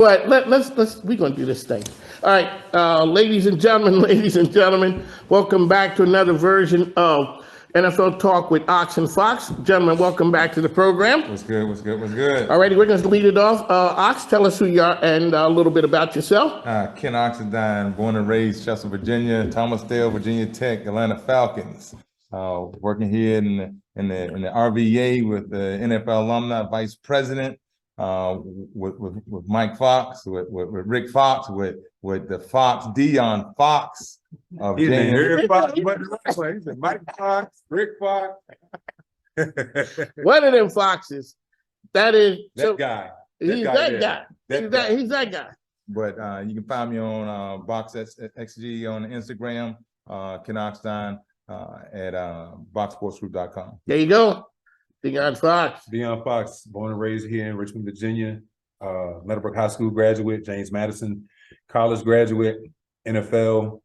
But we're gonna do this thing. All right, ladies and gentlemen, welcome back to another version of NFL Talk with Ox and Fox. Gentlemen, welcome back to the program. What's good? All righty, we're gonna lead it off. Ox, tell us who you are and a little bit about yourself. Ken Oxendine, born and raised Chester, Virginia, Thomasdale, Virginia Tech, Atlanta Falcons. Working here in the RVA with the NFL alumni vice president. With Mike Foxx, with Rick Foxx, with the Fox, Dion Fox of Mike Foxx, Rick Foxx. One of them Foxes. That is that guy. He's that guy. He's that guy. But you can find me on Box XG on Instagram, Ken Oxendine at boxsportsgroup.com. There you go. Dion Foxx, born and raised here in Richmond, Virginia. Meadowbrook High School graduate, James Madison College graduate, NFL.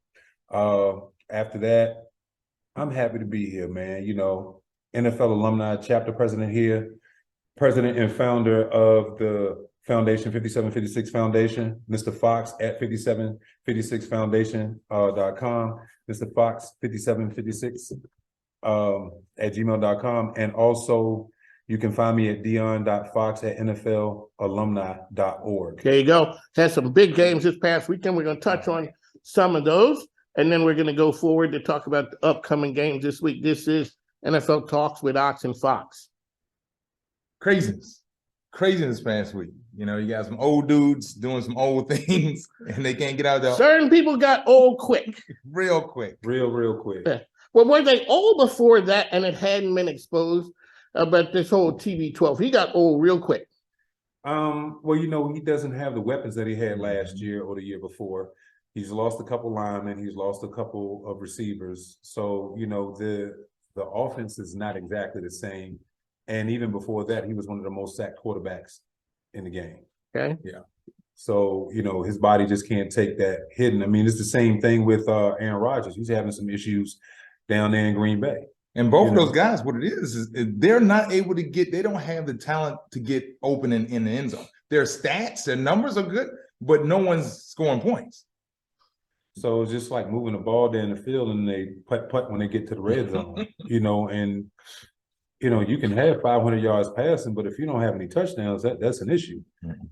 After that, I'm happy to be here, man. You know, NFL alumni, chapter president here, president and founder of the Foundation 5756 Foundation, Mr. Foxx at 5756foundation.com, Mr. Foxx 5756. At gmail.com, and also you can find me at dion.fox at nflalumni.org. There you go. Had some big games this past weekend. We're going to touch on some of those, and then we're going to go forward to talk about the upcoming games this week. This is NFL Talks with Ox and Fox. Craziness past week. You know, you got some old dudes doing some old things, and they can't get out there. Certain people got old quick. Real quick. Real quick. Yeah. Well, were they old before that and it hadn't been exposed about this whole TB12? He got old real quick. Well, you know, he doesn't have the weapons that he had last year or the year before. He's lost a couple linemen. He's lost a couple of receivers. So, you know, the offense is not exactly the same. And even before that, he was one of the most sacked quarterbacks in the game. Okay. Yeah. So, you know, his body just can't take that hitting. I mean, it's the same thing with Aaron Rodgers. He's having some issues down there in Green Bay. And both of those guys, what it is they're not able to they don't have the talent to get open in the end zone. Their stats, their numbers are good, but no one's scoring points. So it's just like moving the ball down the field and they putt when they get to the red zone, you know, and, you know, you can have 500 yards passing, but if you don't have any touchdowns, that's an issue.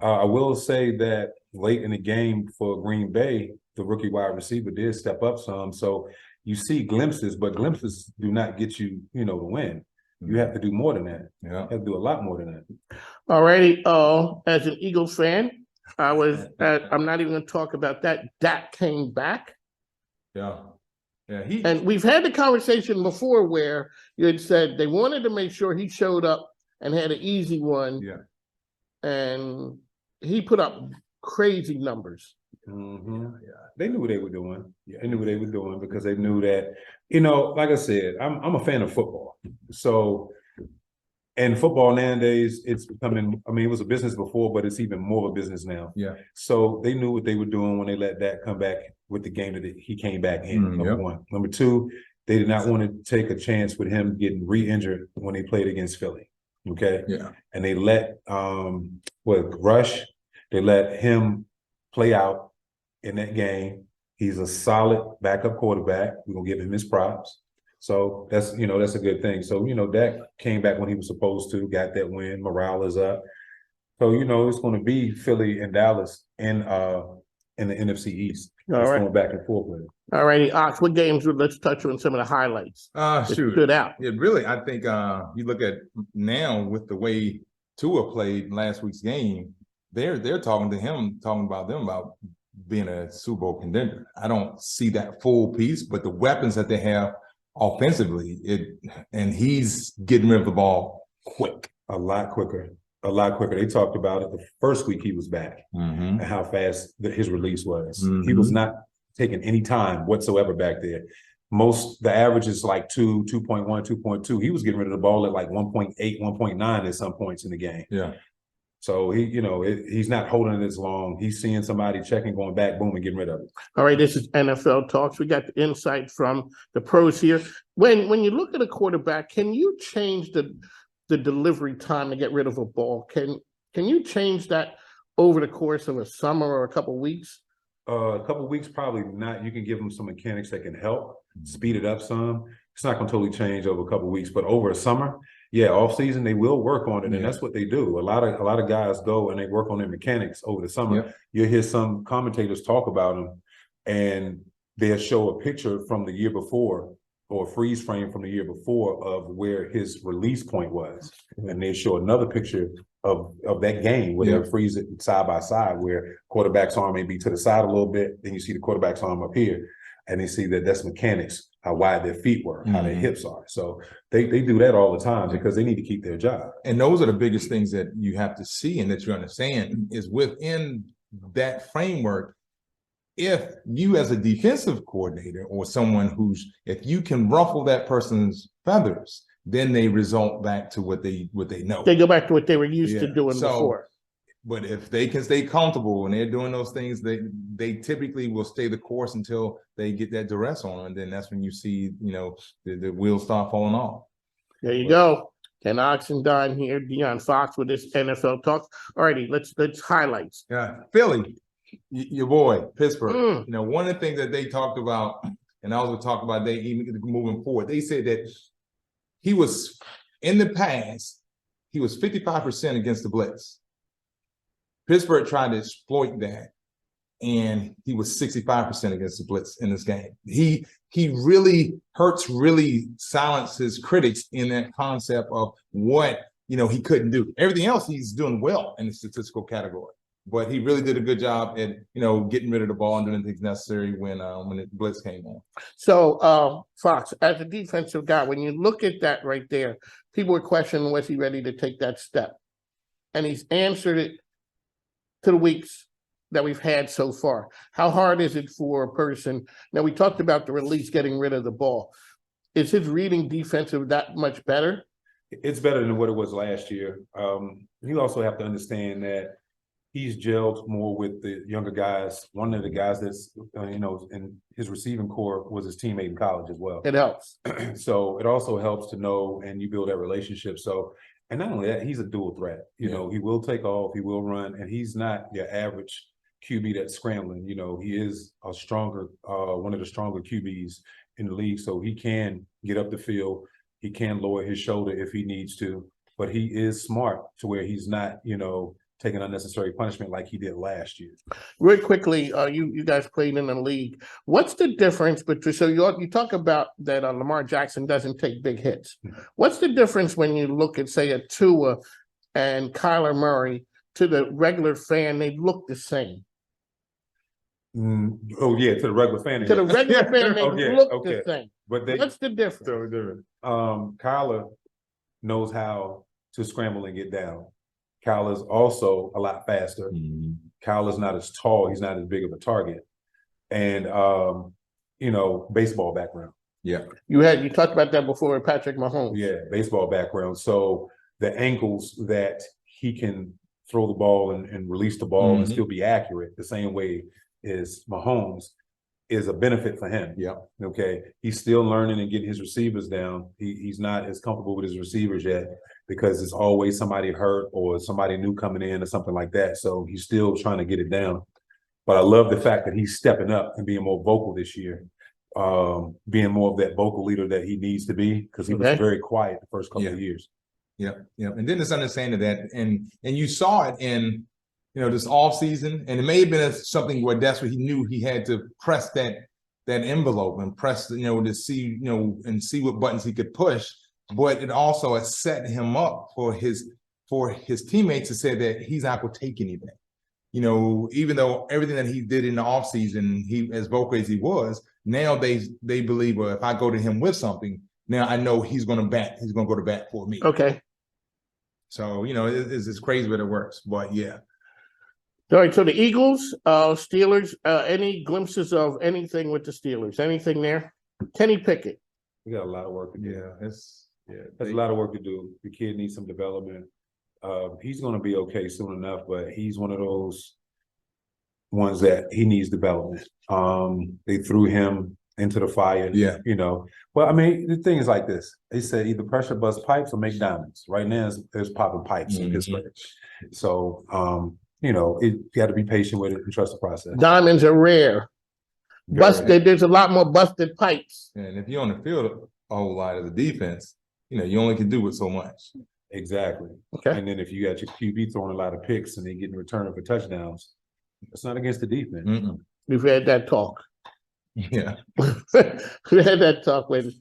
I will say that late in the game for Green Bay, the rookie wide receiver did step up some. So you see glimpses, but glimpses do not get you, you know, to win. You have to do more than that. Yeah. You have to do a lot more than that. All righty. As an Eagles fan, I'm not even going to talk about that. Dak came back. Yeah. And we've had the conversation before where you had said they wanted to make sure he showed up and had an easy one. Yeah. And he put up crazy numbers. Mm-hmm. Yeah, they knew what they were doing. Yeah, they knew what they were doing because they knew that, you know, like I said, I'm a fan of football. So, and football nowadays, it's becoming, I mean, it was a business before, but it's even more of a business now. Yeah. So they knew what they were doing when they let that come back with the game that he came back in, number one. Number two, they did not want to take a chance with him getting re-injured when they played against Philly. Okay. Yeah. And they let, Rush, they let him play out in that game. He's a solid backup quarterback. We're gonna give him his props. So that's, you know, that's a good thing. So, you know, Dak came back when he was supposed to, got that win, morale is up. So, you know, it's gonna be Philly and Dallas in the NFC East. Going back and forth with it. All righty, Ox, what games let's touch on some of the highlights. Stood out. Yeah, really, I think you look at now with the way Tua played in last week's game, they're talking about them about being a Super Bowl contender. I don't see that full piece, but the weapons that they have offensively, and he's getting rid of the ball quick. A lot quicker. They talked about it the first week he was back and how fast his release was. He was not taking any time whatsoever back there. The average is like 2.1, 2.2. He was getting rid of the ball at like 1.8, 1.9 at some points in the game. Yeah. So he's not holding it as long. He's seeing somebody checking, going back, boom, and getting rid of it. All right, this is NFL Talks. We got the insight from the pros here. When you look at a quarterback, can you change the delivery time to get rid of a ball? Can you change that over the course of a summer or a couple weeks? A couple weeks, probably not. You can give them some mechanics that can help speed it up some. It's not going to totally change over a couple weeks, but over a summer, yeah, off season they will work on it, and that's what they do. A lot of guys go and they work on their mechanics over the summer. Yep. You'll hear some commentators talk about them, and they'll show a picture from the year before or a freeze frame from the year before of where his release point was, and they show another picture of that game where they freeze it side by side, where quarterback's arm may be to the side a little bit, then you see the quarterback's arm up here, and they see that that's mechanics, how wide their feet were, how their hips are. So they do that all the time because they need to keep their job. And those are the biggest things that you have to see and that you understand is within that framework. If you as a defensive coordinator or someone if you can ruffle that person's feathers, then they result back to what they know. They go back to what they were used to doing before. But if they can stay comfortable when they're doing those things, they typically will stay the course until they get that duress on, and then that's when you see, the wheels start falling off. There you go. Ken Oxendine here, De'Aaron Foxx with this NFL talk. All righty, let's highlights. Yeah, Philly, your boy, Pittsburgh. One of the things that they talked about, and I was going to talk about even moving forward, they said that he was, in the past, he was 55% against the blitz. Pittsburgh tried to exploit that, and he was 65% against the blitz in this game. Hurts really silenced his critics in that concept of what, he couldn't do. Everything else he's doing well in the statistical category. But he really did a good job at, getting rid of the ball and doing things necessary when the blitz came on. So, Foxx, as a defensive guy, when you look at that right there, people were questioning, was he ready to take that step? And he's answered it to the weeks that we've had so far. How hard is it for a person? Now, we talked about the release, getting rid of the ball. Is his reading defensive that much better? It's better than what it was last year. You also have to understand that he's gelled more with the younger guys. One of the guys that's, in his receiving core was his teammate in college as well. It helps. So it also helps to know, and you build that relationship. So, and not only that, he's a dual threat. He will take off, he will run, and he's not your average QB that's scrambling. He is a stronger, one of the stronger QBs in the league. So he can get up the field. He can lower his shoulder if he needs to, but he is smart to where he's not, taking unnecessary punishment like he did last year. Real quickly, you guys played in the league. What's the difference between, so you talk about that Lamar Jackson doesn't take big hits. What's the difference when you look at, say, a Tua and Kyler Murray? To the regular fan, they look the same. Oh yeah, to the regular fan. To the regular fan, they look the same. But what's the difference? So different. Kyler knows how to scramble and get down. Kyler's also a lot faster. Kyler's not as tall. He's not as big of a target. And, baseball background. Yeah. You talked about that before with Patrick Mahomes. Yeah, baseball background. So the angles that he can throw the ball and release the ball and still be accurate the same way as Mahomes is a benefit for him. Yeah. Okay. He's still learning and getting his receivers down. He's not as comfortable with his receivers yet because there's always somebody hurt or somebody new coming in or something like that. So he's still trying to get it down. But I love the fact that he's stepping up and being more vocal this year, being more of that vocal leader that he needs to be, because he was very quiet the first couple of years. Yeah. And then this understanding that, and you saw it in, this off season, and it may have been something where that's what he knew he had to press that envelope and press, to see, and see what buttons he could push. But it also has set him up for his teammates to say that he's not going to take anything. Even though everything that he did in the offseason, he, as vocal as he was, now they believe, well, if I go to him with something, now I know he's going to go to bat for me. Okay. So, it's crazy, but it works. But yeah. All right. So the Eagles, Steelers, any glimpses of anything with the Steelers? Anything there? Kenny Pickett. We got a lot of work to do. There's a lot of work to do. The kid needs some development. He's going to be okay soon enough, but he's one of those ones that he needs development. They threw him into the fire. Yeah. Well, I mean, the thing is like this. They said either pressure bust pipes or make diamonds. Right now, there's popping pipes in Pittsburgh. So, you got to be patient with it and trust the process. Diamonds are rare. Busted. There's a lot more busted pipes. And if you're on the field a whole lot as a defense, you only can do it so much. Exactly. Okay. And then if you got your QB throwing a lot of picks and they getting return for touchdowns, it's not against the defense. Mm-mm. We've had that talk. Yeah. We had that talk when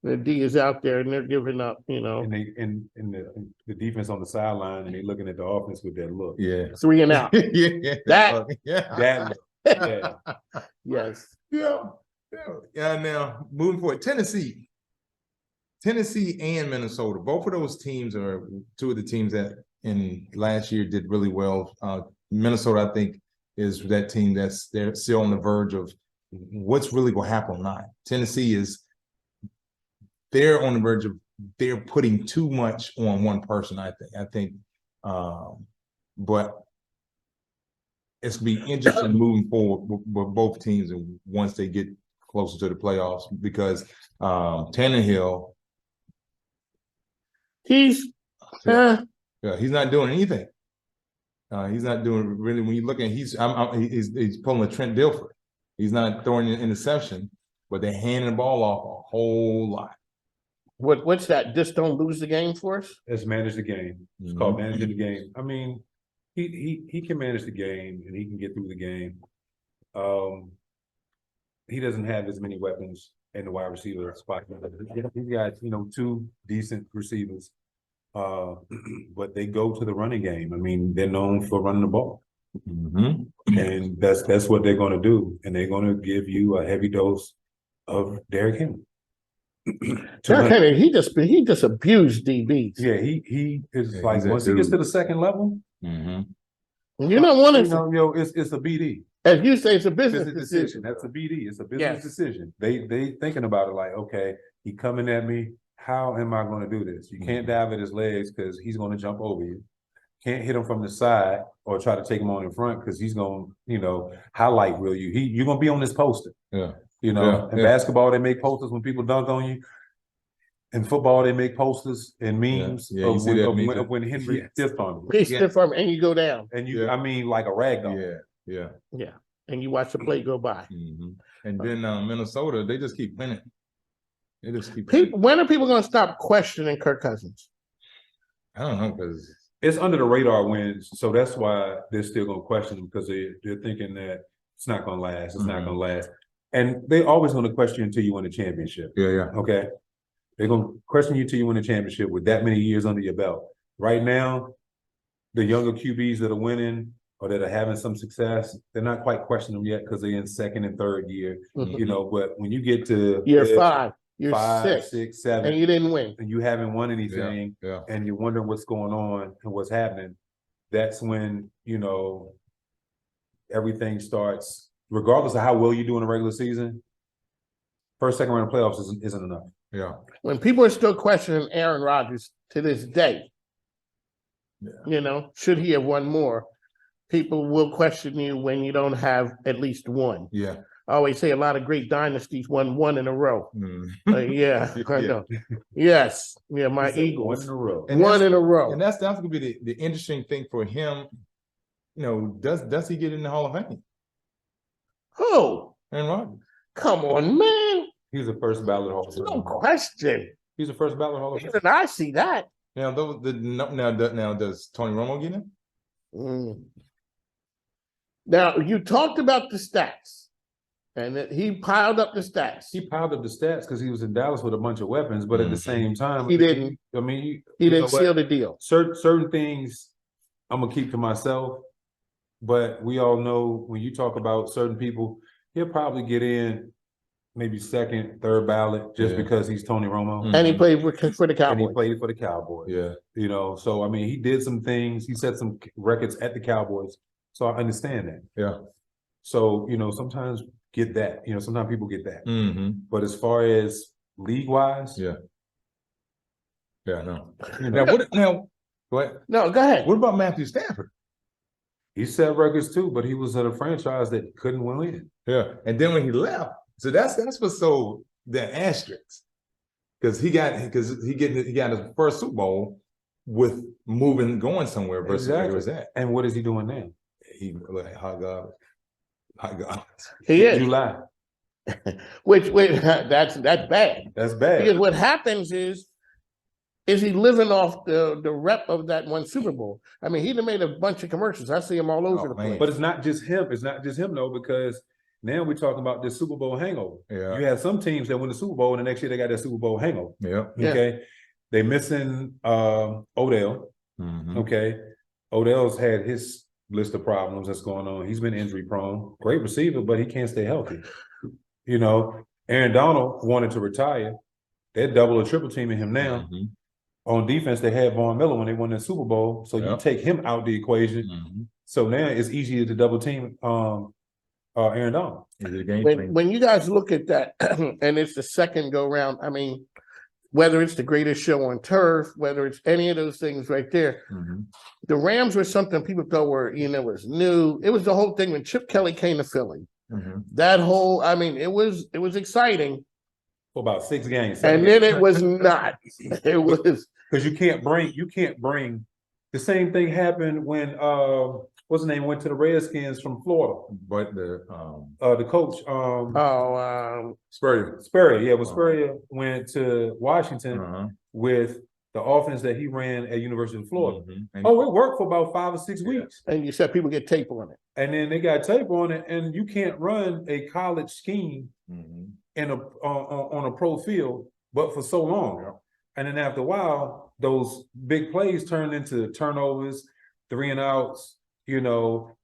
the D is out there and they're giving up, And they and the defense on the sideline and they looking at the offense with that look. Yeah. 3 and out. Yeah. That- Yeah. That look. Yeah. Yes. Yeah. Yeah. Now moving forward, Tennessee and Minnesota, both of those teams are two of the teams that in last year did really well. Minnesota, I think, is that team they're still on the verge of what's really going to happen or not. Tennessee they're on the verge of they're putting too much on one person. I think, but it's gonna be interesting moving forward with both teams and once they get closer to the playoffs because Tannehill, He's yeah, he's not doing anything. He's not doing really. When you look at he's pulling a Trent Dilfer. He's not throwing an interception, but they're handing the ball off a whole lot. what's that? Just don't lose the game for us? Let's manage the game. It's called managing the game. I mean, he can manage the game and he can get through the game. He doesn't have as many weapons in the wide receiver spot. He's got, 2 decent receivers. But they go to the running game. I mean, they're known for running the ball. Mm-hmm. And that's what they're going to do. And they're going to give you a heavy dose of Derrick Henry. Derrick Henry, he just abused DBs. Yeah, he is Yeah, once he gets to the second level, You don't want to. it's a BD. As you say, it's a business Business decision. decision. That's a BD. It's a business Yes. decision. They thinking about it like, okay, he coming at me. How am I going to do this? You can't dive at his legs because he's going to jump over you. Can't hit him from the side or try to take him on in front because he's going to, highlight reel you. You're going to be on this poster. Yeah. In Yeah. basketball, they make posters when people dunk on you. In football, they make posters and memes Yeah, you see that meme. of when Henry Yes. stiffed on you. He stiff arm and you go down. And Yeah. like a rag doll. Yeah. Yeah. And you watch the play go by. And then Minnesota, they just keep winning. They just keep When are people going to stop questioning Kirk Cousins? I don't know because It's under the radar wins, so that's why they're still going to question him because they're thinking that it's not going to last. It's not going to last, and they're always going to question you until you win a championship. yeah. Okay, they're going to question you until you win a championship with that many years under your belt. Right now, the younger QBs that are winning or that are having some success, they're not quite questioning them yet because they're in second and third year. Mhm. But when you get to Year 5, year 5, 6, 6, 7, and you didn't win. and you haven't won anything, Yeah. and you're wondering what's going on and what's happening, that's when, everything starts, regardless of how well you do in the regular season, first, second round of playoffs isn't enough. Yeah. When people are still questioning Aaron Rodgers to this day, should he have won more? People will question you when you don't have at least one. Yeah. I always say a lot of great dynasties won 1 in a row. Yeah, I Yeah. know. Yes. Yeah, my He said Eagles. 1 in a row. And One that's- in a row. And that's gonna be the interesting thing for him. Does he get in the Hall of Fame? Who? Aaron Rodgers. Come on, man. He's the first ballot Hall of There's no Fame. question. He's the first ballot Hall of Fame. Even I see that. Now does Tony Romo get in? Mm. Now, you talked about the stats, and that he piled up the stats. He piled up the stats because he was in Dallas with a bunch of weapons, but at the same time, He didn't. I mean, He you didn't know what? seal the deal. Certain things I'm gonna keep to myself, but we all know when you talk about certain people, he'll probably get in maybe second, third ballot just Yeah. because he's Tony Romo. And he played for the And he Cowboys. played for the Cowboys. Yeah. So I mean, he did some things. He set some records at the Cowboys. So I understand that. Yeah. So sometimes get that. Sometimes people get that. Mm-hmm. But as far as league wise, Yeah. Yeah. No. you know, Now, go ahead. No, go ahead. What about Matthew Stafford? he set records too. But he was at a franchise that couldn't win. Yeah. And then when he left, so that's what's so the asterisk because he got his first Super Bowl with going somewhere versus where he was at. And what is he doing now? he look like hot garbage. Hot garbage. He is. July. Which that's bad. That's bad. Because what happens is he living off the rep of that one Super Bowl? I mean, he done made a bunch of commercials. I see him all over the Man. place. But it's not just him. It's not just him though, because now we're talking about this Super Bowl hangover. Yeah. You have some teams that win the Super Bowl, and the next year they got that Super Bowl hangover. Yeah. Okay, they missing Odell. Mhm. Okay, Odell's had his list of problems that's going on. He's been injury prone. Great receiver, but he can't stay healthy. You know, Aaron Donald wanted to retire. They're double or triple teaming him now. Mhm. On defense, they had Von Miller when they won the Super Bowl. So you Yep. take him out the equation. Mhm. So now it's easier to double team Aaron Donald. Is it a game when changer? when you guys look at that, and it's the second go round, I mean, whether it's the greatest show on turf, whether it's any of those things right there, Mhm. the Rams were something people thought were, was new. It was the whole thing when Chip Kelly came to Philly. Mhm. That whole, I mean, it was exciting, For about 6 games. and then it was not. It was Because you can't bring the same thing happened when what's his name went to the Redskins from Florida. But The coach Spurrier. Spurrier. Yeah, when Spurrier went to Washington Uh-huh. with the offense that he ran at University of Florida. Mhm. And- Oh, it worked for about 5 or 6 weeks. and you said people get tape on it. And then they got tape on it, and you can't run a college scheme Mhm. in a on a pro field, but for so long. And then after a while, those big plays turn into turnovers, 3 and outs,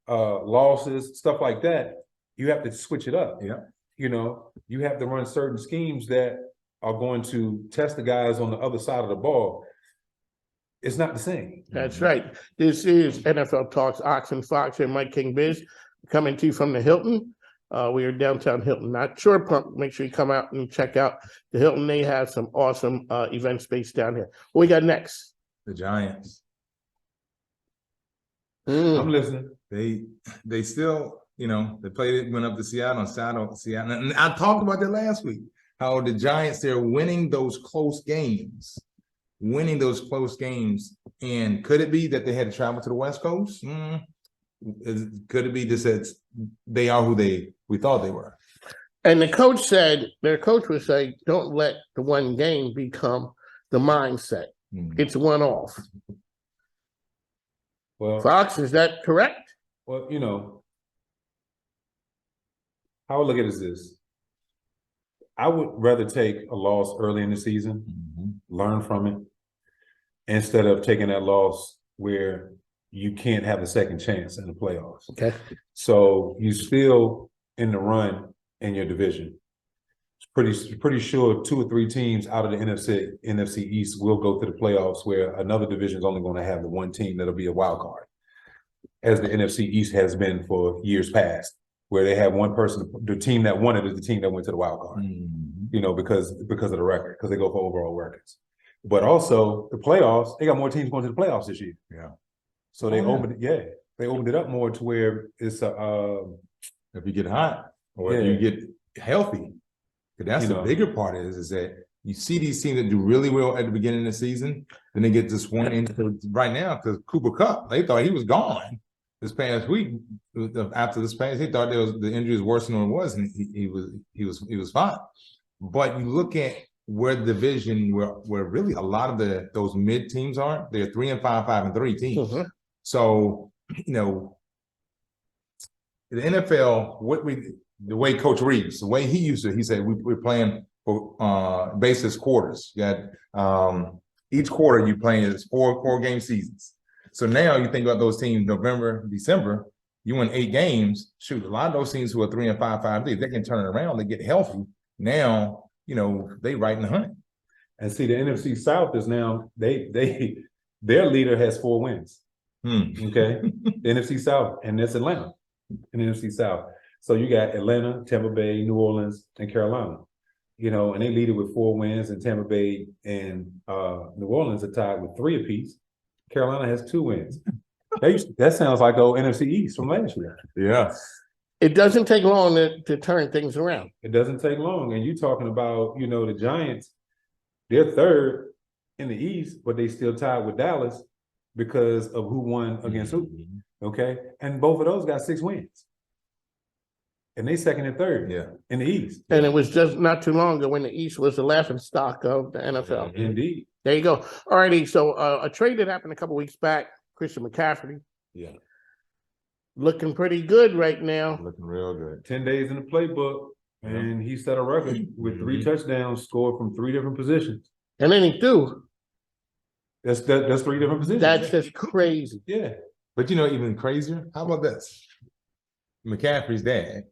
losses, stuff like that. You have to switch it up. Yeah. You have to run certain schemes that are going to test the guys on the other side of the ball. It's not the same. That's right. This is NFL Talks, Ox and Fox and Mike King Biz coming to you from the Hilton. We are downtown Hilton, not Shore Pump. Make sure you come out and check out the Hilton. They have some awesome event space down here. What we got next? The Giants. I'm listening. They still, they played, went up to Seattle. And I talked about that last week, how the Giants, they're winning those close games. And could it be that they had to travel to the West Coast? Could it be just that they are who we thought they were? And their coach would say, don't let the one game become the mindset. Mhm. It's one off. Well, Fox, is that correct? Well, how I look at it is this. I would rather take a loss early in the season, Mhm. learn from it, instead of taking that loss where you can't have a second chance in the playoffs. Okay. So you still in the run in your division. It's pretty sure 2 or 3 teams out of the NFC East will go to the playoffs, where another division is only going to have the one team that'll be a wild card, as the NFC East has been for years past, where they have one person. The team that won it is the team that went to the wild card. Mhm. Because of the record, because they go for overall records. But also the playoffs, they got more teams going to the playoffs this year. Yeah. So they Oh, they opened it up more to where it's If you get hot or if Yeah. you get healthy, 'cause that's the bigger part is that you see these teams that do really well at the beginning of the season, then they get disappointed right now because Cooper Kupp, they thought he was gone this past week. After this past, they thought the injury was worse than it was, and he was fine. But you look at where the division, where really a lot of those mid teams are, they're 3-5, 5-3 teams. Mhm. So, the NFL, the way Coach Reeves, the way he said, we're playing for basis quarters. You got each quarter you playing is four game seasons. So now you think about those teams, November, December, you win 8 games. Shoot, a lot of those teams who are 3-5, 5-3, they can turn it around, they get healthy. Now, they right in the hunt. and see the NFC South is now their leader has 4 wins. Okay, the NFC South, and that's Atlanta in the NFC South. So you got Atlanta, Tampa Bay, New Orleans, and Carolina. And they lead it with 4 wins, and Tampa Bay and New Orleans are tied with 3 apiece. Carolina has 2 wins. That sounds like old NFC East from last year. Yeah. It doesn't take long to turn things around. It doesn't take long, and you're talking about the Giants. They're 3rd in the East, but they still tied with Dallas because of who won against who. Okay, and both of those got 6 wins. And they second and third in the East. And it was just not too long ago when the East was the laughing stock of the NFL. Indeed. There you go. All righty. So a trade that happened a couple weeks back, Christian McCaffrey. Yeah. Looking pretty good right now. Looking real good. 10 days in the playbook, and he set a record with 3 touchdowns scored from 3 different positions. And then he threw. That's 3 different positions. That's just crazy. Yeah. But you know, even crazier, how about this? McCaffrey's dad.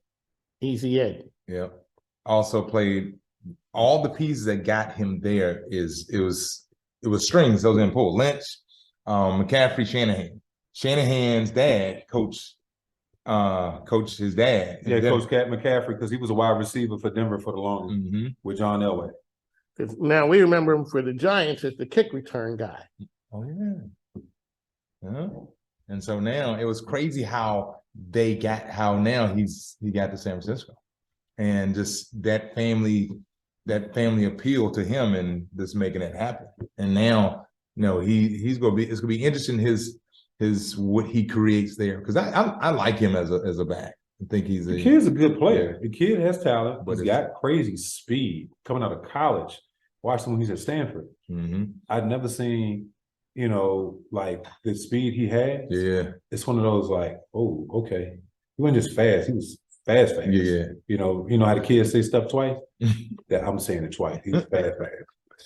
Easy Ed. Yeah. Also played all the pieces that got him there it was strings that was in pull. Lynch, McCaffrey, Shanahan. Shanahan's dad coached his dad. Yeah, Coach Cat McCaffrey, because he was a wide receiver for Denver for the longest with John Elway. Now we remember him for the Giants as the kick return guy. Oh yeah. Yeah. And so now it was crazy how now he got to San Francisco. And just that family appeal to him and just making it happen. And now, you know, it's gonna be interesting his what he creates there. Because I like him as a back. I think the kid's a good player. The kid has talent, but he's got crazy speed coming out of college. Watched him when he's at Stanford. I'd never seen, you know, like the speed he had. Yeah. It's one of those like, oh, okay. He wasn't just fast, he was fast. Yeah. You know how the kids say stuff twice? That I'm saying it twice. He was fast.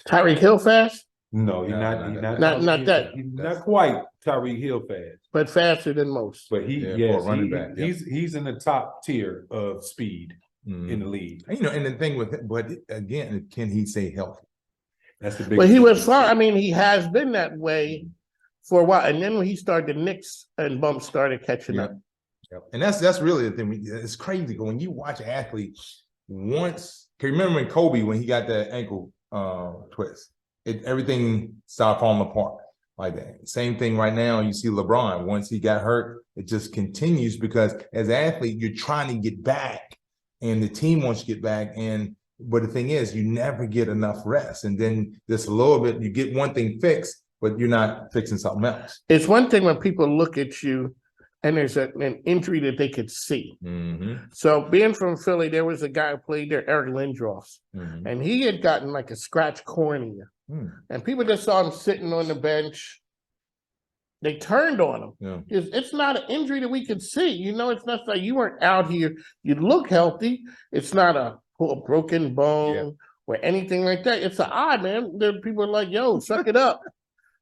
Tyreek Hill fast? No, he's not quite Tyreek Hill fast. But faster than most. But running back. He's in the top tier of speed in the league. You know, and the thing with it, but again, can he stay healthy? That's the big. Well, he was far. I mean, he has been that way for a while, and then when he started, the nicks and bumps started catching up. Yep. And that's really the thing. It's crazy when you watch an athlete once. Can you remember when Kobe, when he got that ankle twist, everything started falling apart like that. Same thing right now. You see LeBron, once he got hurt, it just continues because as an athlete, you're trying to get back, and the team wants to get back. But the thing is, you never get enough rest, and then just a little bit, you get one thing fixed, but you're not fixing something else. It's one thing when people look at you and there's an injury that they could see. So being from Philly, there was a guy who played there, Eric Lindros, and he had gotten like a scratch cornea. And people just saw him sitting on the bench. They turned on him. It's not an injury that we could see. You know, it's not like you weren't out here. You look healthy. It's not a broken bone or anything like that. It's an eye, man. There people are like, yo, suck it up.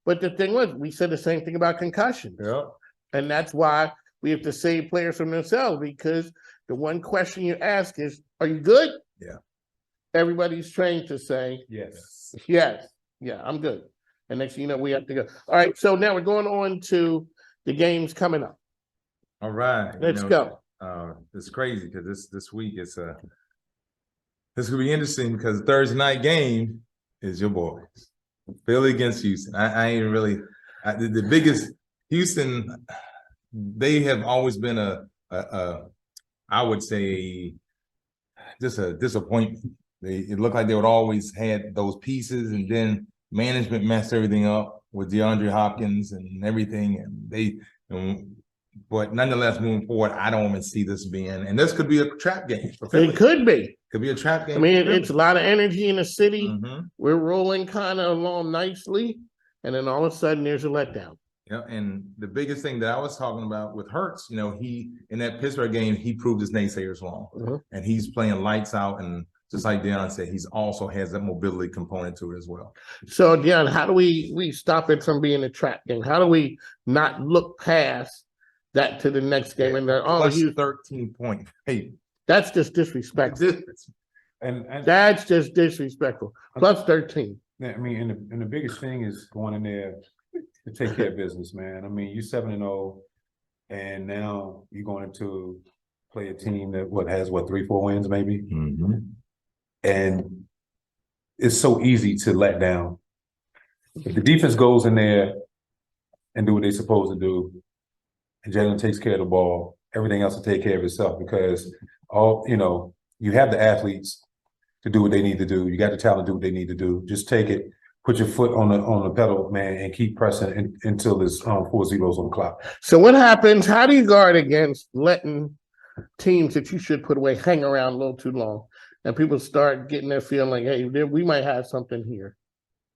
But the thing was, we said the same thing about concussions. And that's why we have to save players from themselves, because the one question you ask is, are you good? Yeah. Everybody's trained to say, yes. Yes. Yeah, I'm good. And next thing you know, we have to go. All right. So now we're going on to the games coming up. All right. Let's go. It's crazy because this week this will be interesting because Thursday night game is your boys. Philly against Houston. I ain't really the biggest Houston. They have always been I would say just a disappointment. It looked like they would always had those pieces, and then management messed everything up with DeAndre Hopkins and everything. But nonetheless, moving forward, I don't even see this being, and this could be a trap game for Philly. It could be. Could be a trap game. I mean, it's a lot of energy in the city. We're rolling kind of along nicely, and then all of a sudden there's a letdown. Yeah, and the biggest thing that I was talking about with Hurts, you know, he in that Pittsburgh game, he proved his naysayers wrong, and he's playing lights out. And just like Deion said, he's also has that mobility component to it as well. So, Deion, how do we stop it from being a trap game? How do we not look past that to the next game? And Plus 13-point. Hey, that's just disrespectful. And that's just disrespectful. Plus 13. I mean, and the biggest thing is going in there to take care of business, man. I mean, you're 7-0, and now you're going to play a team that has 3-4 wins maybe, and it's so easy to let down. If the defense goes in there and do what they're supposed to do, and Jalen takes care of the ball, everything else will take care of itself, because you have the athletes to do what they need to do. You got the talent to do what they need to do. Just take it. put your foot on the pedal, man, and keep pressing until there's 4-0s on the clock. So what happens? How do you guard against letting teams that you should put away hang around a little too long, and people start getting their feeling like, hey, we might have something here?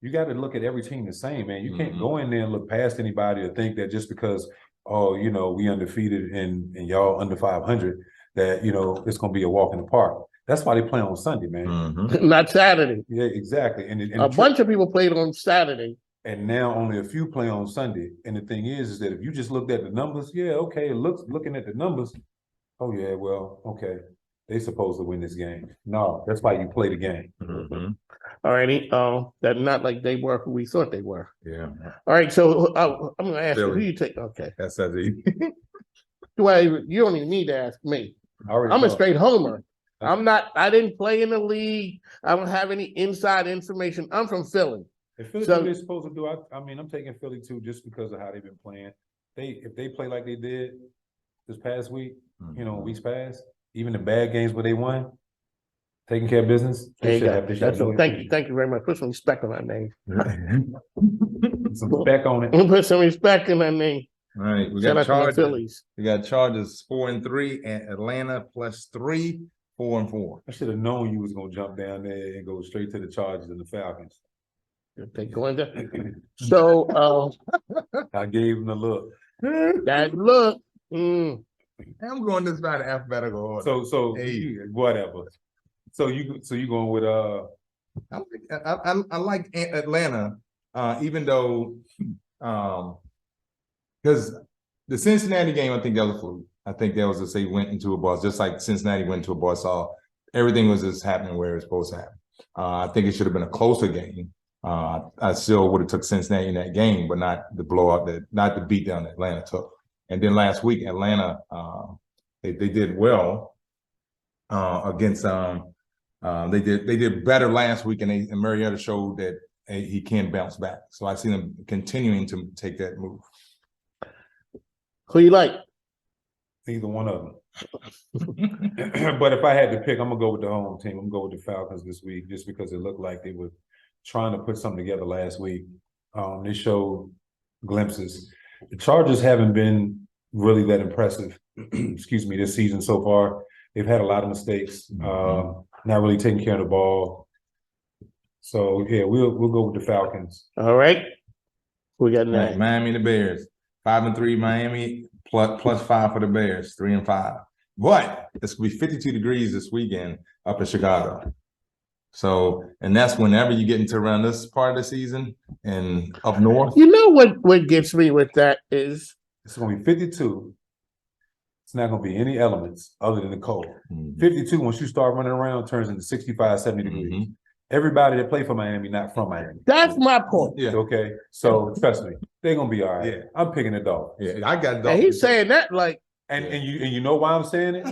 You got to look at every team the same, man. You can't go in there and look past anybody or think that just because, oh, you know, we undefeated and y'all under 500, that, you know, it's going to be a walk in the park. That's why they play on Sunday, man. Not Saturday. Yeah, exactly. And a bunch of people played on Saturday. And now only a few play on Sunday. And the thing is that if you just looked at the numbers, yeah, okay, looking at the numbers, oh yeah, well, okay, they supposed to win this game. No, that's why you play the game. All righty. That not like they were who we thought they were. Yeah. All right. So I'm gonna ask you, who Philly. you take? Okay. That's it. You don't even need to ask me. I'm a straight homer. I didn't play in the league. I don't have any inside information. I'm from Philly. If Philly do what they're supposed to do, I mean, I'm taking Philly too, just because of how they've been playing. If they play like they did this past week, you know, weeks past, even the bad games where they won, taking care of business. Thank you very much. Put some respect on that name. Some respect on it. Put some respect in that name. All right, we Shout got out to the Chargers. Phillies. We got Chargers 4-3 and Atlanta +3, 4-4. I should have known you was gonna jump down there and go straight to the Chargers and the Falcons. They going there. So I gave him the look. that look. I'm going this by the alphabetical order. So Hey. whatever. So you going with I like Atlanta, even though because the Cincinnati game, I think that was a fluke. I think that was to say went into a bus, just like Cincinnati went into a bus. So everything was just happening where it's supposed to happen. I think it should have been a closer game. I still would have took Cincinnati in that game, but not the blowout, not the beatdown that Atlanta took. And then last week, Atlanta, they did well against. They did better last week, and Mariota showed that he can bounce back. So I see them continuing to take that move. Who you like? either one of them. But if I had to pick, I'm gonna go with the home team. I'm gonna go with the Falcons this week, just because it looked like they were trying to put something together last week. They showed glimpses. The Chargers haven't been really that impressive, excuse me, this season so far. They've had a lot of mistakes, not really taking care of the ball. So yeah, we'll go with the Falcons. All right. We got Right, nine. Miami and the Bears. 5-3 Miami, plus 5 for the Bears, 3-5. But it's gonna be 52 degrees this weekend up in Chicago. So, and that's whenever you get into around this part of the season and up north. You know what gets me with that is It's gonna be 52. It's not gonna be any elements other than the cold. 52, once you start running around, turns into 65, 70 degrees. Everybody that play for Miami, not from Miami. that's my point. Yeah. Okay, so trust me, they're gonna be all right. Yeah. I'm picking the Dolphins. Yeah, I got And he's saying that like And you know why I'm saying it?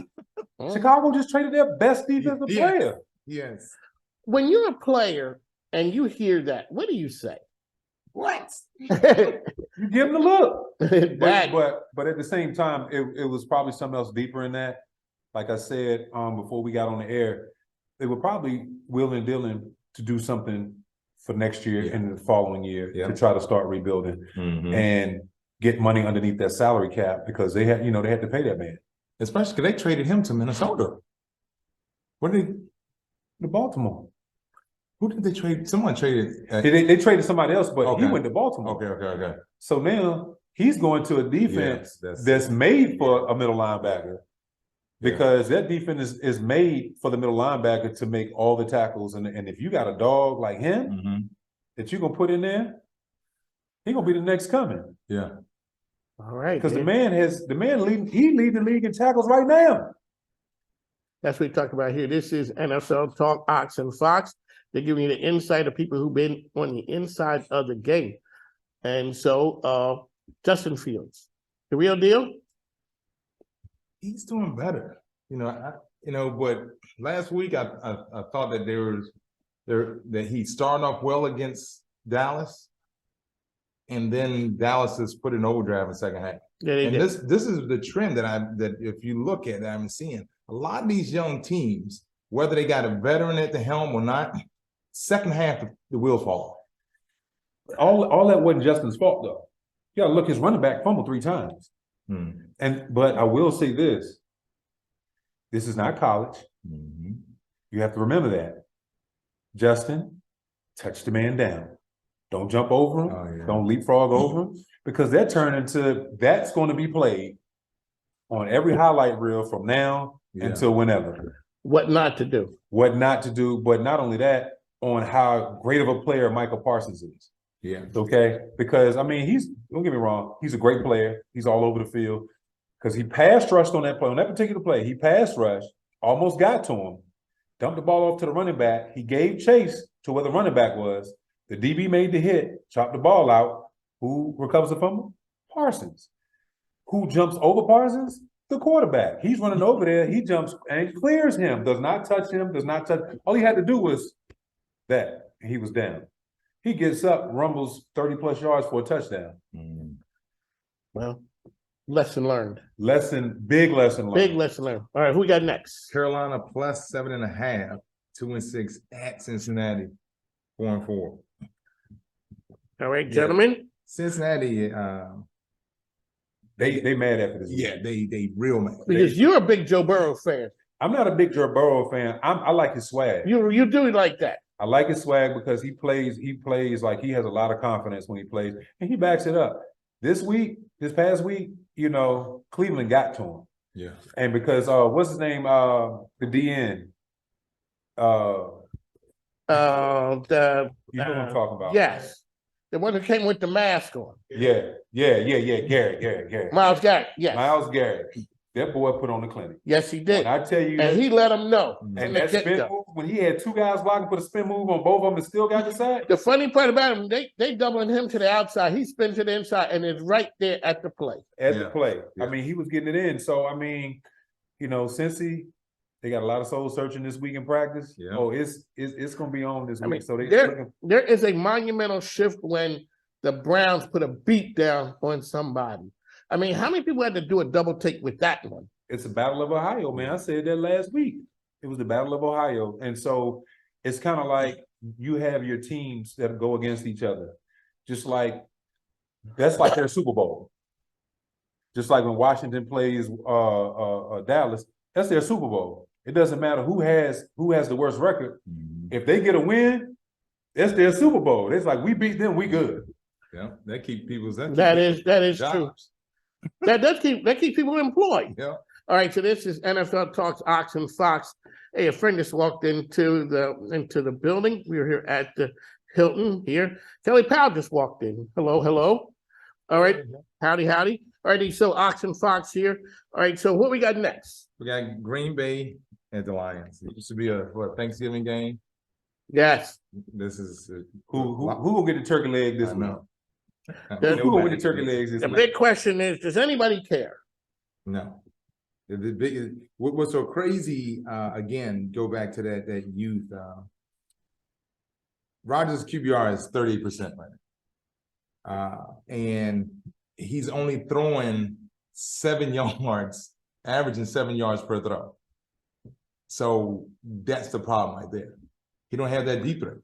Chicago just traded their best defensive player. Yes. when you're a player and you hear that, what do you say? What? You give them the look. that But at the same time, it was probably something else deeper in that. Like I said before we got on the air, they were probably willing and dealing to do something for next year and the following year to try to start rebuilding and get money underneath that salary cap, because they had to pay that man. Especially because they traded him to Minnesota. What did The Baltimore. who did they trade? Someone traded. They traded somebody else, but he Okay. went to Baltimore. Okay. So now he's going to a defense that's made for a middle linebacker, because that defense is made for the middle linebacker to make all the tackles. And if you got a dog like him that you're gonna put in there, he's gonna be the next coming. Yeah. all right. Because the man leading the league in tackles right now. That's what we talk about here. This is NFL Talk, Ox and Fox. They're giving you the insight of people who've been on the inside of the game. And so Justin Fields, the real deal? He's doing better. But last week I thought that that he started off well against Dallas, and then Dallas has put an overdrive in the second half. Yeah, they And did. this is the trend that if you look at, I'm seeing a lot of these young teams, whether they got a veteran at the helm or not, second half the wheels fall off. all that wasn't Justin's fault though. You gotta look, his running back fumbled 3 times. But I will say this. This is not college. You have to remember that. Justin, touch the man down. Don't jump over him. Oh, yeah. Don't leapfrog over him. Because that's going to be played on every highlight reel from now until whenever. What not to do. What not to do, but not only that, on how great of a player Michael Parsons is. Yeah. Okay? Because, I mean, don't get me wrong, he's a great player. He's all over the field. Because he pass rushed on that play, on that particular play. He pass rushed, almost got to him, dumped the ball off to the running back. He gave chase to where the running back was. The DB made the hit, chopped the ball out. Who recovers the fumble? Parsons. Who jumps over Parsons? The quarterback. He's running over there. He jumps and clears him. Does not touch him. Does not touch. All he had to do was that. And he was down. He gets up, rumbles 30-plus yards for a touchdown. Well, lesson learned. Big lesson learned. Big lesson learned. All right, who we got next? Carolina plus 7.5, 2-6 at Cincinnati, 4-4. All right, gentlemen. Cincinnati, They mad after this. yeah, they real mad. Because you're a big Joe Burrow fan. I'm not a big Joe Burrow fan. I like his swag. You do like that. I like his swag because he plays like he has a lot of confidence when he plays, and he backs it up. This past week, Cleveland got to him. Yeah. And because what's his name? The DN. You know what I'm talking about. Yes. The one that came with the mask on. Yeah. Garrett. Miles Garrett, yes. Miles Garrett. That boy put on the clinic. Yes, he did. And I tell you, and he let them know. and that spin move, when he had 2 guys blocking, put a spin move on both of them and still got the sack. The funny part about him, they doubling him to the outside. He spins to the inside and is right there at the play. The play. Yeah. I mean, he was getting it in. So, I mean, Cincy, they got a lot of soul searching this week in practice. Yeah. Oh, it's going to be on this week. mean, So there is a monumental shift when the Browns put a beat down on somebody. I mean, how many people had to do a double take with that one? It's a battle of Ohio, man. I said that last week. It was the battle of Ohio. And so it's kind of like you have your teams that go against each other. Just like, that's like their Super Bowl. Just like when Washington plays Dallas, that's their Super Bowl. It doesn't matter who has the worst record. If they get a win, that's their Super Bowl. It's like, we beat them, we good. Yeah, that keep people's that is true. That keeps people employed. Yeah. All right, so this is NFL Talks Ox and Fox. Hey, a friend just walked into the building. We were here at the Hilton here. Kelly Powell just walked in. Hello. All right, howdy. All righty, so Ox and Fox here. All right, so what we got next? We got Green Bay at the Lions. It used to be a Thanksgiving game. Yes. This is Who will get the turkey leg this week? Who will win the turkey legs this The week? big question is, does anybody care? No. The big what's so crazy, again, go back to that youth. Rodgers' QBR is 38% right now. And he's only throwing 7 yards, averaging 7 yards per throw. So that's the problem right there. He don't have that deep threat.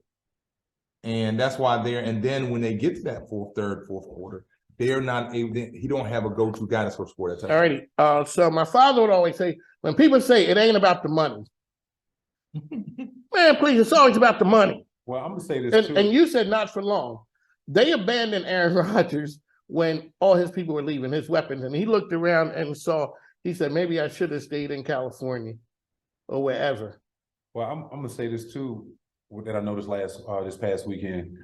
And that's why and then when they get to that fourth quarter, they're not able, he don't have a go-to guy to score that touchdown. All righty. So my father would always say, when people say it ain't about the money, man, please, it's always about the money. Well, I'm gonna say this too. And you said not for long. They abandoned Aaron Rodgers when all his people were leaving, his weapons, and he looked around and he said, maybe I should have stayed in California or wherever. Well, I'm gonna say this too, that I noticed this past weekend.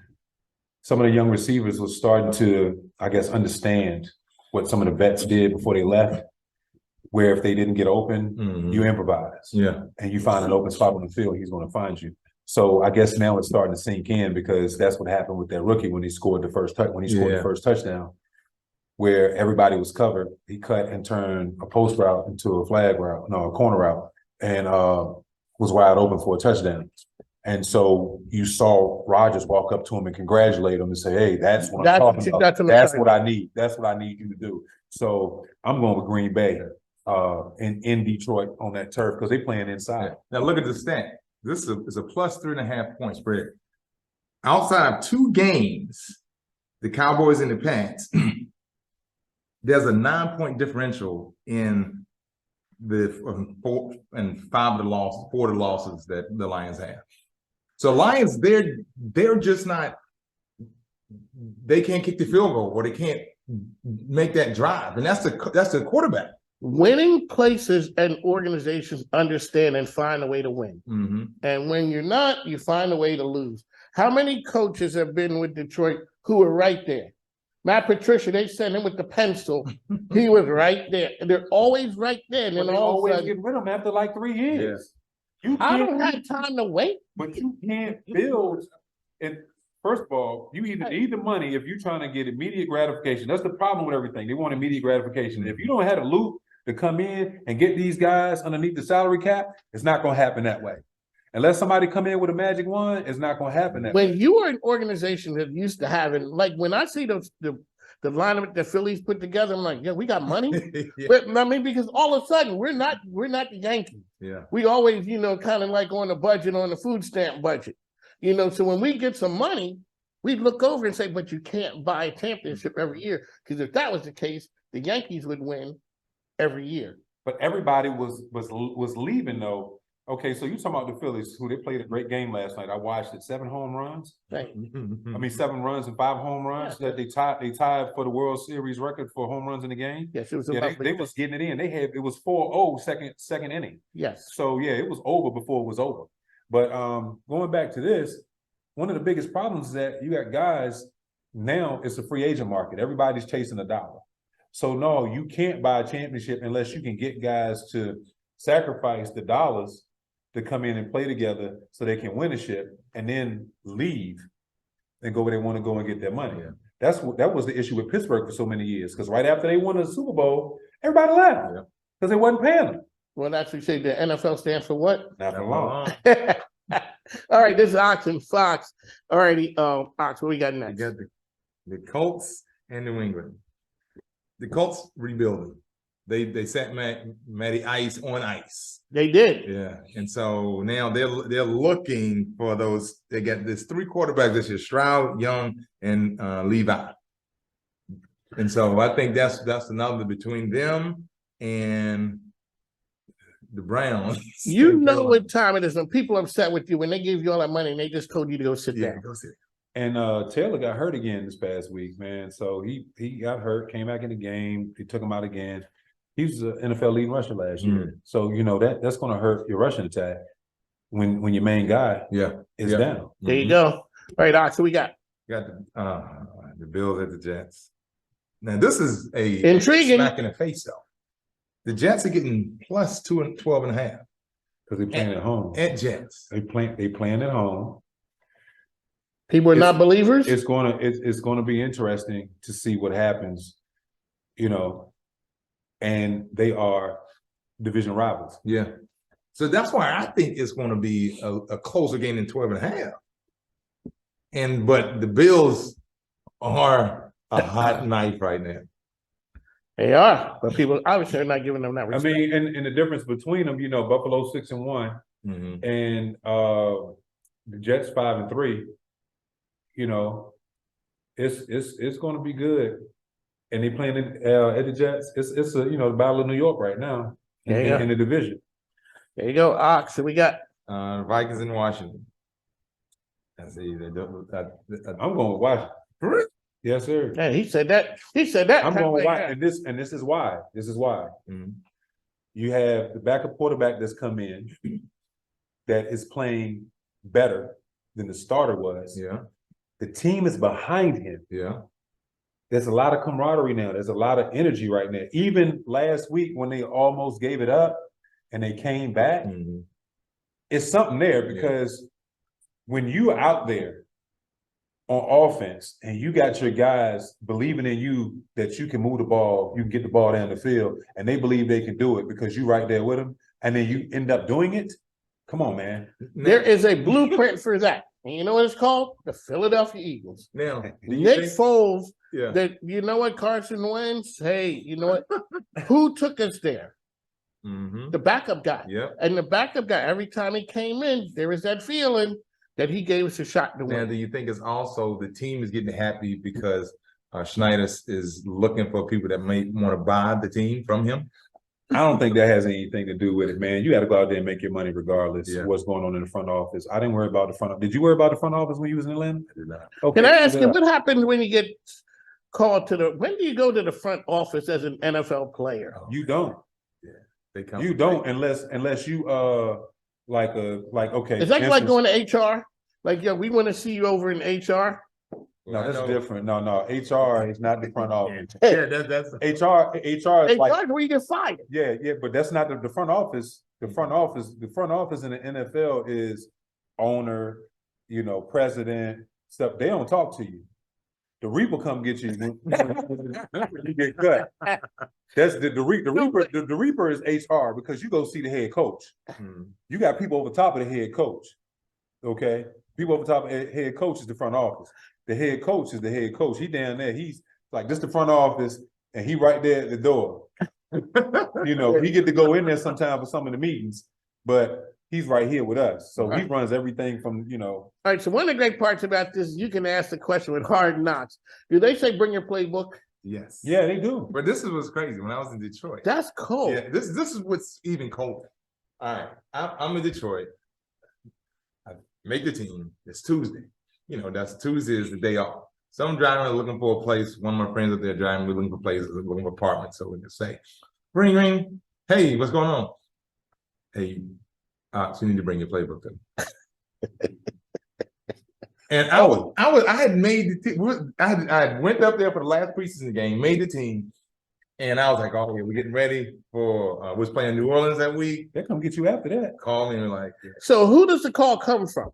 Some of the young receivers were starting to, I guess, understand what some of the vets did before they left, where if they didn't get open, you improvise. Yeah. And you find an open spot on the field, he's going to find you. So I guess now it's starting to sink in, because that's what happened with that rookie when he scored the first touchdown, where everybody was covered. He cut and turned a post route into a corner route, and was wide open for a touchdown. And so you saw Rodgers walk up to him and congratulate him and say, hey, that's what I'm talking about. That's what I need. That's what I need you to do. So I'm going with Green Bay in Detroit on that turf, because they're playing inside. Now look at the stat. This is a plus 3.5 point spread. Outside of 2 games, the Cowboys and the Pats, there's a 9-point differential in the 4 of the losses that the Lions have. So Lions, they're just not, they can't kick the field goal or they can't make that drive. And that's the quarterback. Winning places and organizations understand and find a way to win. Mm-hmm. And when you're not, you find a way to lose. How many coaches have been with Detroit who were right there? Matt Patricia, they sent him with the pencil. He was right there. And they're always right there. And then But they all of a always sudden, get rid of them after like 3 years. You I can't, don't have time to wait. but you can't build. And first of all, you either need the money if you're trying to get immediate gratification. That's the problem with everything. They want immediate gratification. If you don't have a loop to come in and get these guys underneath the salary cap, it's not going to happen that way. Unless somebody come in with a magic wand, it's not going to happen that way. When you are an organization that used to have it, like when I see the lineup the Phillies put together, I'm like, yeah, we got money. Yeah. But I mean, because all of a sudden we're not the Yankees. Yeah. We always, kind of like on the budget, on the food stamp budget. So when we get some money, we look over and say, but you can't buy a championship every year. Because if that was the case, the Yankees would win every year. But everybody was leaving though. Okay, so you talking about the Phillies, who they played a great game last night. I watched it. 7 home runs. Right. I mean, 7 runs and 5 home runs. Yeah. That they tied for the World Series record for home runs in the game. Yes, it was Yeah, about they was getting it in. It was 4-0 second inning. yes. So yeah, it was over before it was over. But going back to this, one of the biggest problems is that you got guys now. It's a free agent market. Everybody's chasing a dollar. So no, you can't buy a championship unless you can get guys to sacrifice the dollars to come in and play together so they can win a ship and then leave and go where they want to go and get their money. Yeah. That was the issue with Pittsburgh for so many years. Because right after they won the Super Bowl, everybody left because they wasn't paying them. Well, that's what you say. The NFL stands for what? Not for long. All right, this is Ox and Fox. All righty, Ox, what we got You next? got the Colts and New England. The Colts rebuilding. They set Matty Ice on ice. They did. Yeah, and so now they're looking for those. They got this 3 quarterbacks this year: Stroud, Young, and Levi. And so I think that's another between them and the Browns. You know what time it is when people are upset with you when they give you all that money and they just told you to go sit Yeah, down. go sit. And Taylor got hurt again this past week, man. So he got hurt, came back in the game. They took him out again. He was the NFL leading rusher last year. So that's going to hurt your rushing attack when your main guy is down. There you go. All right, Ox, what we got? Got the Bills at the Jets. Now this is a Intriguing. smack in the face though. The Jets are getting plus 12.5 Because they're playing at home. at Jets. They playing at home. People are not believers? It's gonna be interesting to see what happens, and they are division rivals. Yeah. So that's why I think it's going to be a closer game than 12.5. But the Bills are a hot knife right now. They are, but people obviously are not giving them that respect. I mean, and the difference between them, Buffalo 6-1 and the Jets 5-3. It's going to be good. And they playing at the Jets. It's a the Battle of New York right now in the division. There you go, Ox. So we got Vikings in Washington. I see. I'm going with Washington. Yes, sir. Yeah, he said that. I'm going with Washington. And this is why. You have the backup quarterback that's come in that is playing better than the starter was. Yeah. The team is behind him. Yeah. There's a lot of camaraderie now. There's a lot of energy right now. Even last week when they almost gave it up and they came back, it's something there because when you're out there on offense and you got your guys believing in you that you can move the ball, you can get the ball down the field, and they believe they can do it because you're right there with them, and then you end up doing it. Come on, man. There is a blueprint for that. And you know what it's called? The Philadelphia Eagles. Now, Nick Foles, yeah. that you know what, Carson Wentz? Hey, you know what? Who took us there? The backup guy. Yeah. And the backup guy, every time he came in, there was that feeling that he gave us a shot to Now, win. do you think it's also the team is getting happy because Schneider is looking for people that may want to buy the team from him? I don't think that has anything to do with it, man. You got to go out there and make your money regardless Yeah. of what's going on in the front office. I didn't worry about the front office. Did you worry about the front office when you was in Atlanta? I did not. Okay. Can I ask you, what happens when you get called to when do you go to the front office as an NFL player? You don't. They come. You don't unless you okay. Is that like instance- going to HR? Like, yeah, we want to see you over in HR. No, that's different. No, HR is not the front office. Yeah, that's HR is like HR is where you get fired. yeah, but that's not the front office. The front office in the NFL is owner, president, stuff. They don't talk to you. The Reaper come get you when you get cut. That's the Reaper. The Reaper is HR because you go see the head coach. You got people over top of the head coach. Okay, people over top of the head coach is the front office. The head coach is the head coach. He down there. He's like this the front office, and he right there at the door. He get to go in there sometime for some of the meetings, but he's right here with us. So he runs everything from. All right. So one of the great parts about this is you can ask the question with Hard Knocks. Do they say bring your playbook? Yes. Yeah, they do. But this is what's crazy. When I was in Detroit, That's cool. yeah, this is what's even colder. All right, I'm in Detroit. I make the team. It's Tuesday. That's Tuesday is the day off. So I'm driving, looking for a place. One of my friends up there driving, we're looking for places, looking for apartments. So we can say, ring, ring. Hey, what's going on? Hey, so you need to bring your playbook to me. And I had made the team. I went up there for the last preseason game, made the team, and I was like, "Oh, yeah, we're getting ready for was playing New Orleans that week." They come get you after that. Call me and like, So who does the call come from?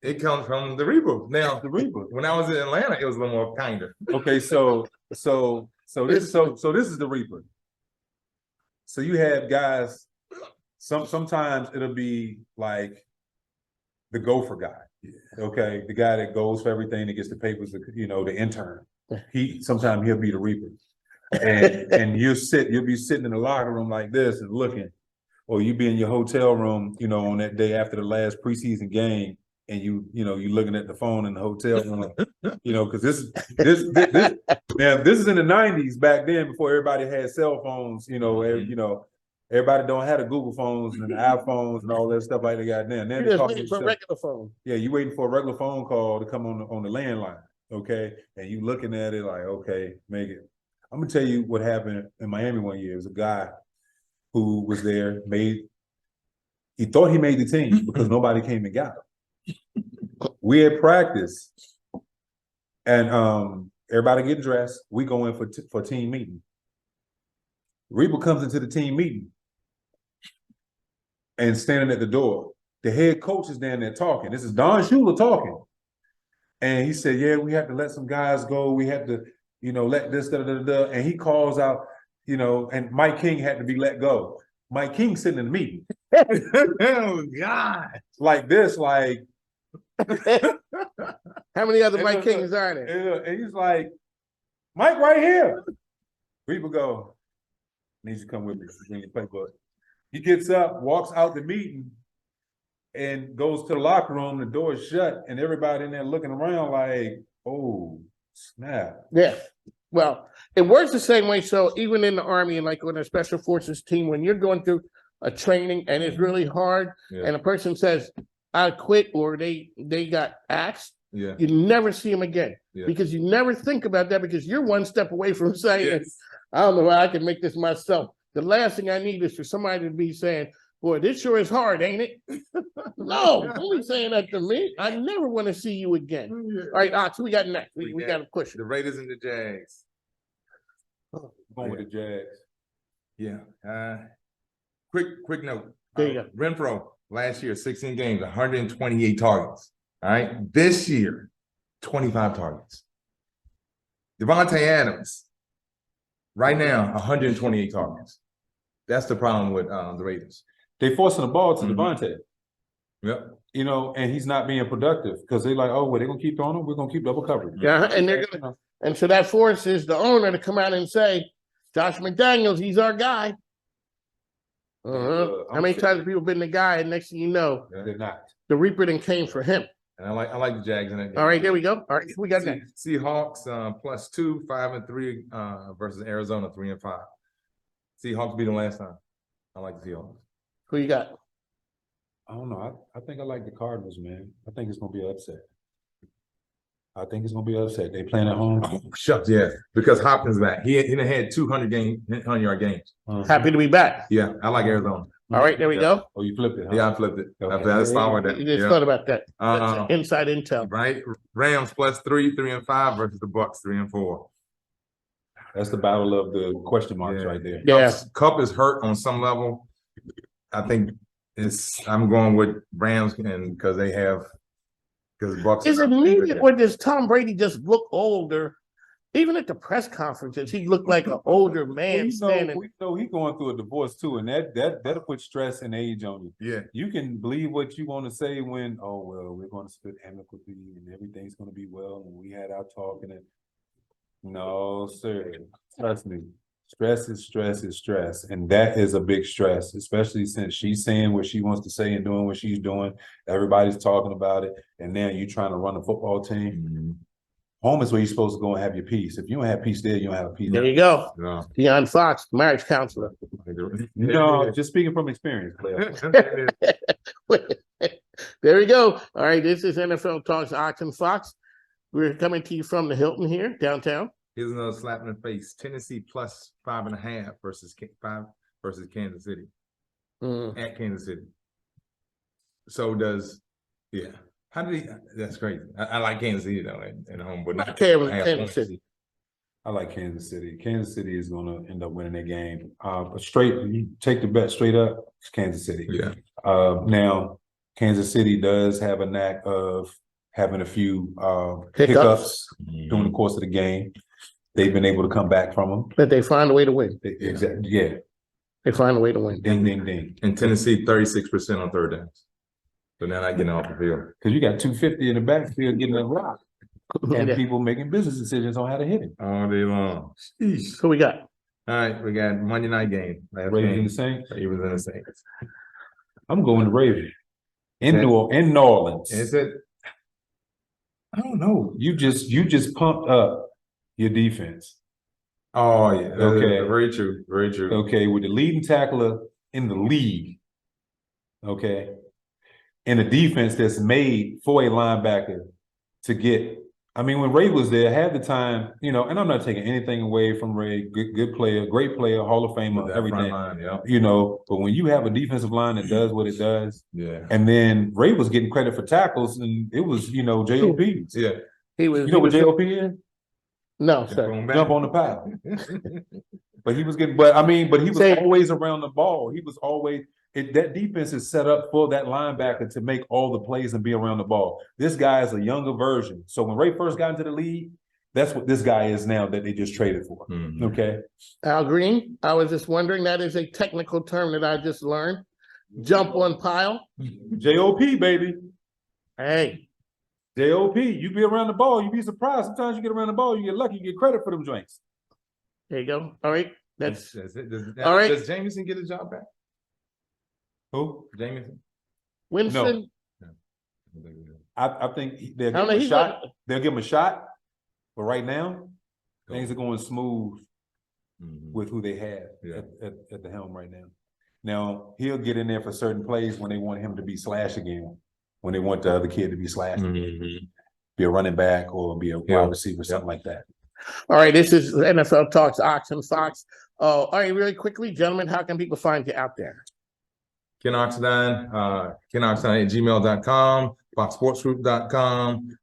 it comes from the Reaper. Now, The Reaper. when I was in Atlanta, it was a little more kinder. Okay, so this is the Reaper. So you have guys. Sometimes it'll be like the gopher guy. Okay, the guy that goes for everything that gets the papers. The intern. Sometimes he'll be the Reaper, and you'll be sitting in the locker room like this and looking, or you be in your hotel room, on that day after the last preseason game, and you looking at the phone in the hotel room, because this is in the 90s back then before everybody had cell phones, everybody don't have the Google phones and the iPhones and all that stuff like they got now. Now You're just waiting for a regular phone. Yeah, you waiting for a regular phone call to come on the landline, okay? And you looking at it like, okay, make it. I'm gonna tell you what happened in Miami one year. It was a guy who was there, he thought he made the team because nobody came and got him. We had practice, and everybody get dressed. We go in for team meeting. Reaper comes into the team meeting and standing at the door. The head coach is down there talking. This is Don Shula talking. And he said, yeah, we have to let some guys go. We have to, let this, And he calls out, and Mike King had to be let go. Mike King sitting in the meeting. Oh, God. Like this, like. How many other Mike Kings are there? And he's like, Mike right here. Reaper go, need you to come with me. Bring your playbook. He gets up, walks out the meeting, and goes to the locker room. The door is shut, and everybody in there looking around like, "Oh, snap!" Yeah. Well, it works the same way. So even in the Army and like on a special forces team, when you're going through a training and it's really hard, and a person says, "I quit," or they got axed, you never see them again because you never think about that because you're one step away from saying, "I don't know how I can make this myself." The last thing I need is for somebody to be saying, "Boy, this sure is hard, ain't it?" No, don't be saying that to me. I never want to see you again. All right, Ox, we got next. We got to push it. The Raiders and the Jags. Going with the Jags. Yeah. Quick note. There you go. Renfro, last year, 16 games, 128 targets. All right. This year, 25 targets. Devontae Adams, right now, 128 targets. That's the problem with the Raiders. They forcing the ball to Devontae. Yep. And he's not being productive because they're like, oh, well, they're gonna keep throwing him. We're gonna keep double coverage. Yeah, and they're gonna, and so that forces the owner to come out and say, "Josh McDaniels, he's our guy." How many times have people been the guy, and next thing you know, They're not. the Reaper then came for him? And I like the Jags in that game. All right, there we go. All right, we got that. Seahawks +2, 5-3 versus Arizona 3-5. Seahawks beat them last time. I like the Seahawks. Who you got? I don't know. I think I like the Cardinals, man. I think it's gonna be an upset. They playing at home. Oh, shucks, yeah, because Hopkins back. He done had 100-yard games. Happy to be back. Yeah, I like Arizona. All right, there we go. Oh, you flipped it, huh? Yeah, I flipped it. Okay. I just thought with that. You just Yeah. thought about that. That's inside intel. Right, Rams +3, 3-5 versus the Bucks 3-4. That's the battle of the question marks right there. Yeah. Cup is hurt on some level. I think I'm going with Rams and because Bucks. Is it me, or does Tom Brady just look older? Even at the press conferences, he looked like an older man standing. We know he's going through a divorce too, and that'll put stress and age on you. Yeah. You can believe what you want to say when, oh well, we're going to split amicably and everything's going to be well, and we had our talk and it. No, sir. Trust me. Stress is stress. And that is a big stress, especially since she's saying what she wants to say and doing what she's doing. Everybody's talking about it. And now you're trying to run a football team. Mm-hmm. Home is where you're supposed to go and have your peace. If you don't have peace there, you don't have a peace. There you go. Yeah. Deion Foxx, marriage counselor. No, just speaking from experience, player. There we go. All right, this is NFL Talks Ox and Fox. We're coming to you from the Hilton here, downtown. Here's another slap in the face. Tennessee +5.5 versus 5 versus Kansas City. At Kansas City. So how did he? That's crazy. I like Kansas City though at home, but not Kansas City. I like Kansas City. Kansas City is going to end up winning that game. But straight, you take the bet straight up, it's Kansas City. Yeah. Now, Kansas City does have a knack of having a few hiccups during the course of the game. They've been able to come back from them. But they find a way to win. Exactly. Yeah. They find a way to win. Ding, ding, ding. And Tennessee 36% on third downs. So now not getting off the field. Because you got 250 in the backfield getting a rock. And people making business decisions on how to hit it. All day long. Who we got? All right, we got Monday night game. Ravens and the Saints. Ravens and the Saints. I'm going to Ravens. In New Orleans. Is it? I don't know. You just pumped up your defense. Oh yeah. Okay. Very true. Very true. Okay, with the leading tackler in the league. Okay. And a defense that's made for a linebacker to get. I mean, when Ray was there, half the time, and I'm not taking anything away from Ray. Good player, great player, Hall of Famer, everything. Line, yeah. But when you have a defensive line that does what it does, and then Ray was getting credit for tackles, and it was, JOP. Yeah. He was. You know what JOP is? No, sir. Jump on the pile. But he was getting, but he was always around the ball. He was always. That defense is set up for that linebacker to make all the plays and be around the ball. This guy is a younger version. So when Ray first got into the league, that's what this guy is now that they just traded for. Mm-hmm. Okay. Al Green, I was just wondering, that is a technical term that I just learned. Jump on pile. JOP, baby. Hey. JOP, you be around the ball, you be surprised. Sometimes you get around the ball, you get lucky, you get credit for them joints. There you go. All right. That's it. All right. Does Jameson get his job back? Who? Jameson? Winston. No. I think they'll I give don't know, him a he's shot. They'll give him a shot. But right now, things are going smooth with who they have at the helm right now. Now, he'll get in there for certain plays when they want him to be slash again, when they want the other kid to be slashed again. Be a running back or be a wide receiver, something like that. All right, this is NFL Talks Ox and Fox. All right, really quickly, gentlemen, how can people find you out there? Ken Oxidine, KenOxidine@gmail.com, BoxSportsGroup.com,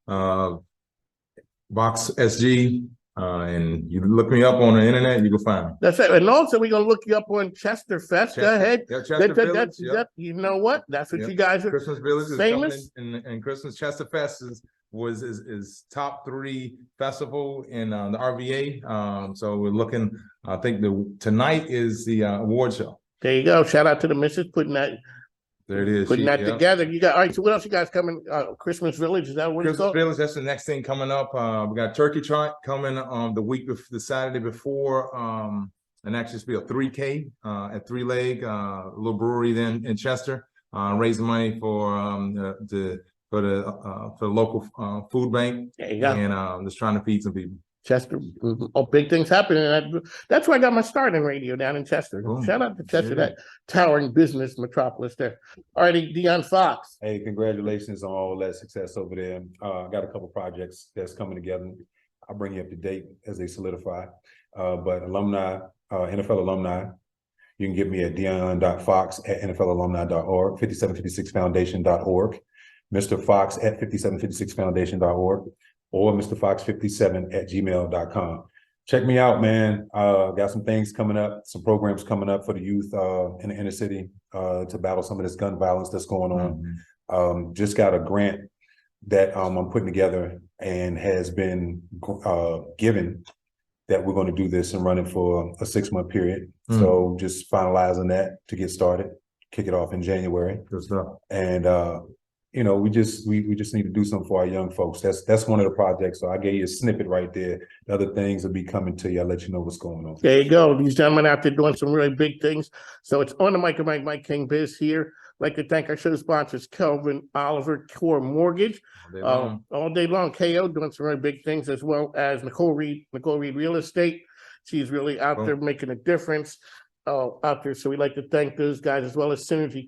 BoxSG, and you look me up on the internet, you can find me. That's it. And also, we're going to look you up on Chester Fest. Go ahead. Yeah, Chester Village, you know what? That's what you guys are. Christmas Village is famous. And Christmas Chester Fest is top 3 festival in the RVA. So we're looking. I think tonight is the award show. There you go. Shout out to the missus putting that. There it is. Putting that together. You got all right. So what else you guys coming? Christmas Village, is that what it's called? Christmas Village. That's the next thing coming up. We got Turkey Trot coming the Saturday before and actually it's be a 3K at Three Leg, a little brewery then in Chester, raising money for the local food bank, There you go. and just trying to feed some people. Chester, oh, big things happening. That's where I got my start in radio down in Chester. Boom. Shout out to Chester, Yeah. that towering business metropolis there. All righty, Deon Foxx. Hey, congratulations on all that success over there. I got a couple projects that's coming together. I'll bring you up to date as they solidify. But alumni, NFL alumni, you can get me at dion.fox@nflalumni.org, 5756foundation.org, Mr. Fox at 5756foundation.org, or Mr. Fox57@gmail.com. Check me out, man. Got some things coming up, some programs coming up for the youth in the inner city to battle some of this gun violence that's going on. Just got a grant that I'm putting together and has been given that we're going to do this and run it for a 6-month period. So just finalizing that to get started, kick it off in January. Good stuff. And you know, we just need to do something for our young folks. That's one of the projects. So I gave you a snippet right there. The other things will be coming to you. I'll let you know what's going on. There you go. These gentlemen out there doing some really big things. So it's on the mic of Mike King Biz here. I'd like to thank our show sponsors, Kelvin Oliver, Core Mortgage, all day long. KO doing some really big things, as well as Nicole Reed Real Estate. She's really out there making a difference out there. So we'd like to thank those guys, as well as Synergy